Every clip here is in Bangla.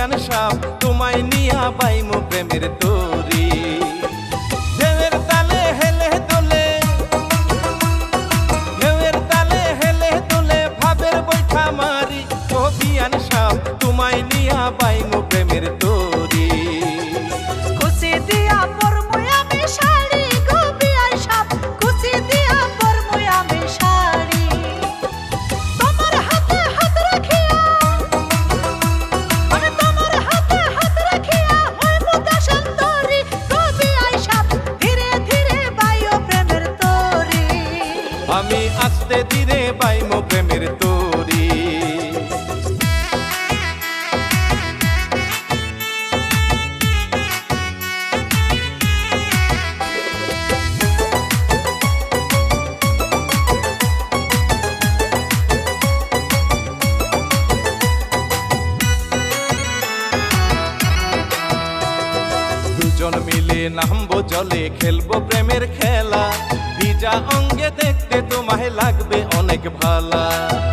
বিয়ান সাপ তোমায় নিয়া বাইমু প্রেমের তরি। ঢেউয়ের তালে হেলে দোলে, ঢেউয়ের তালে হেলে দোলে ভাবের বৈঠা মারি। ও বিয়ান সাপ তোমায় নিয়া বাইমু প্রেমের তরি। কুচি দিয়া পরমু আমি শাড়ি গো বিয়ান সাপ, কুচি দিয়া পরমু আমি শাড়ি। তোমার হাতে হাত রাখিয়া, আমি তোমার হাতে হাত রাখিয়া হইমু দেশান্তরি। গো বিয়ান সাপ ধীরে ধীরে বাইও প্রেমের তরি। আমি আস্তে ধীরে বাইমু প্রেমের তরি। দুজন মিলে নামবো জলে, খেলবো প্রেমের খেলা। ভিজা অঙ্গে দেখতে তোমায় লাগবে অনেক ভালা।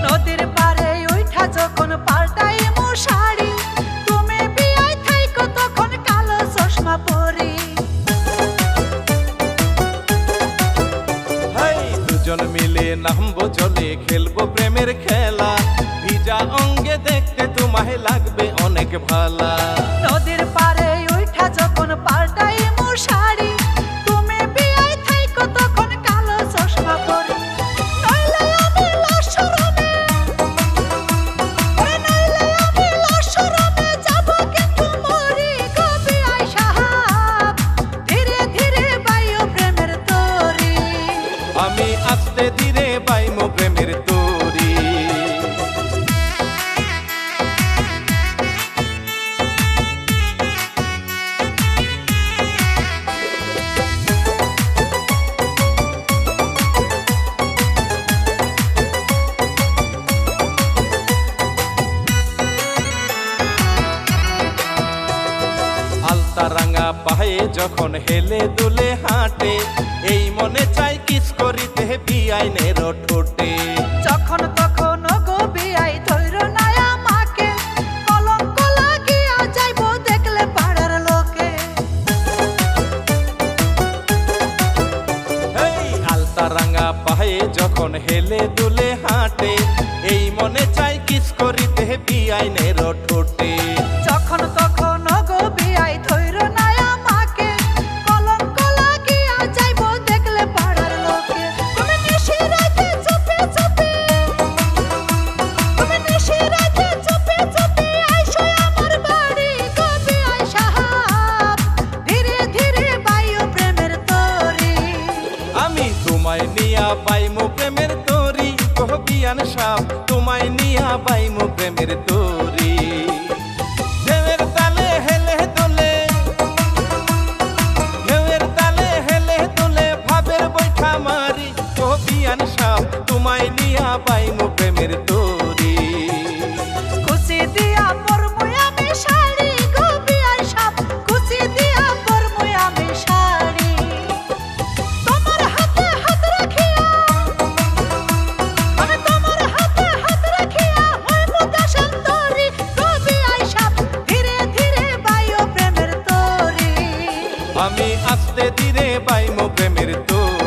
নদীর পারে উঠা যখন পাল্টাইমু শাড়ি, তুমি বিয়ায় থাইকো তখন কালো চশমা পরি। হাই দুজন মিলে নামবো জলে, খেলবো প্রেমের খেলা। ভিজা অঙ্গে দেখতে তোমায় লাগবে অনেক ভালা। নদীর পারে উঠা যখন পাল্টাইমু শাড়ি, তুমি বিয়ায় থাইকো তখন কালো চশমা পরি। নইলে আমি লাশরমে, ওরে নইলে আমি লাশরমে যাবো কিন্তু মরি। গো বিয়াই সাহাব ধীরে ধীরে বাইও প্রেমের তরি। আমি আস্তে ধীরে বাইমু প্রেমের তরি। আলতা রাঙা পায়ে যখন হেলে দুলে হাঁটে, এই মনে চাই কিস করিতে বিয়াইনের ঠোঁটে। যখন তখন গো বিয়াই ধৈর নাই আমাকে, কলঙ্ক লাগিয়া যাইবো দেখলে পাড়ার লোকে। এই আলতা রাঙা পায়ে যখন হেলে দুলে হাঁটে, এই মনে চাই কিস করিতে বিয়াইনের ঠোঁটে। যখন তখন গো বিয়াই ধৈর নাই আমাকে, কলঙ্ক লাগিয়া যাইবো দেখলে পাড়ার লোকে। তুমি নিশি রাতে চুপি চুপি, তুমি নিশি রাতে চুপি চুপি আইসো আমার বাড়ি। গো বিয়াই সাহাব ধীরে ধীরে বাইও প্রেমের তরি। আমি তোমায় নিয়া বাইমু প্রেমের তরি। ও বিয়ান সাপ তোমায় নিয়া বাইমু প্রেমের তরি। ঢেউয়ের তালে হেলে দোলে, ঢেউয়ের তালে হেলে দোলে ভাবের বৈঠা মারি। ও বিয়ান সাপ তোমায় নিয়া বাইমু প্রেমের তরি। কুচি দিয়া পরমু আমি শাড়ি গো বিয়াই সাপ, কুচি দিয়া পরমু আমি শাড়ি। তোমার হাতে হাত রাখিয়া, আমি তোমার হাতে হাত রাখিয়া হইমু দেশান্তরি। গো বিয়াই সাপ ধীরে ধীরে বাইও প্রেমের তরি। আমি আস্তে ধীরে বাইমু প্রেমের তরি।